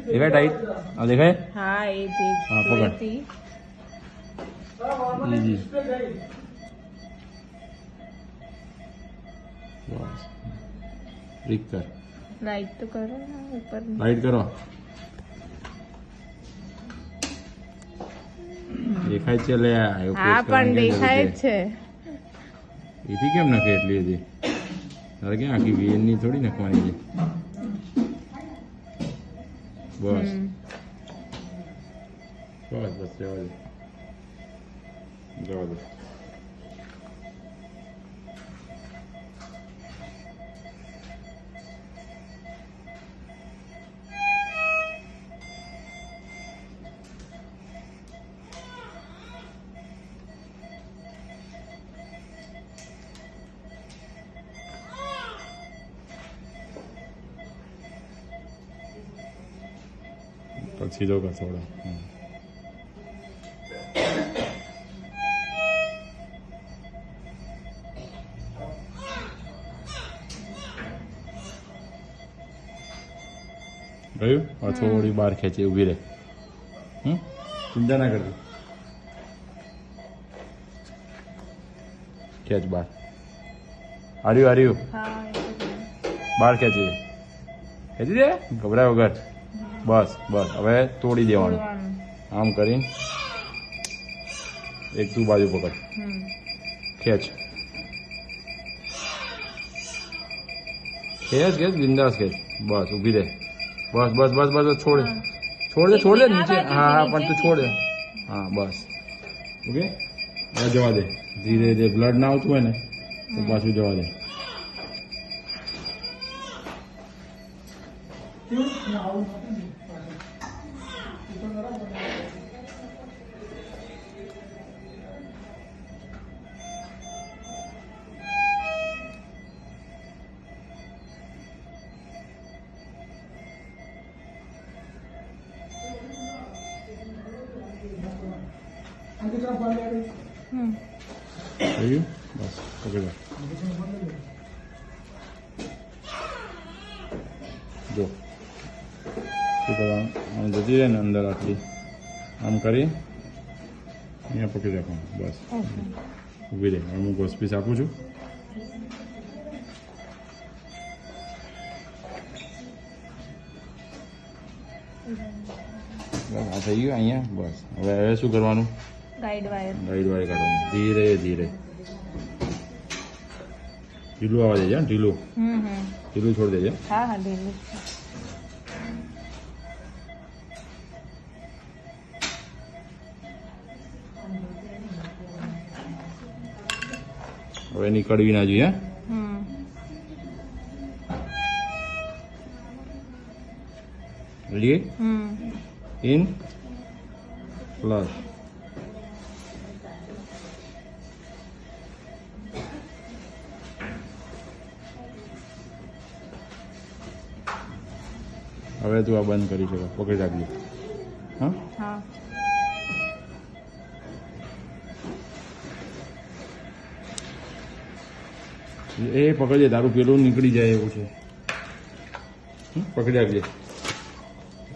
દેખાય ટાઈટ? હા દેખાય? હા એ જે હા પકડ જી બસ ક્લિક કર લાઈટ તો કરો ને ઉપર લાઈટ કરો દેખાય છે લે હા પણ દેખાય જ છે એથી કેમ નાખે એટલી હતી તારે ક્યાં આખી વીએનની થોડી નાખવાની છે બસ બસ બસ જવા દે જવા દે સીધો કર થોડો ગયું થોડી બહાર ખેંચી ઊભી રહે ચિંતા ના કરતી ખેંચ બહાર હાર્યું બહાર ખેંચી ખેંચી દે ગભરાય વગર બસ બસ હવે તોડી દેવાનું આમ કરીને એક તું બાજુ પકડ ખેંચ ખેંચ ખેંચ બિંદાસ ખેંચ બસ ઊભી રહે બસ બસ બસ બસ છોડ છોડ દે નીચે હા હા પણ તું છોડ દે હા બસ ઓકે હવે જવા દે ધીરે ધીરે બ્લડ ના આવતું હોય ને તો પાછું જવા દે થયું બસ પકડ જો શું કરવાનું આમ જતી રહે ને અંદર આટલી આમ કરી અહીંયા પકડી રાખવાનું બસ ઊભી રહે હવે હું હોસ્પિસ આપું છું બસ આ થઈ ગયું અહીંયા બસ હવે શું કરવાનું ગાઈડ વાયર કાઢવાનું ધીરે ધીરે ઢીલું આવવા દેજે ઢીલું ઢીલું છોડી દેજે હા હા ઢીલું હવે એની કડવી ના જોઈએ રેડી ઇન પ્લસ હવે તું આ બંધ કરી શકો પકડી રાખજો હા એ પકડજે તારું પેલું નીકળી જાય એવું છે પકડી રાખજે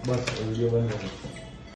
બસ વિડીયો બંધ કરો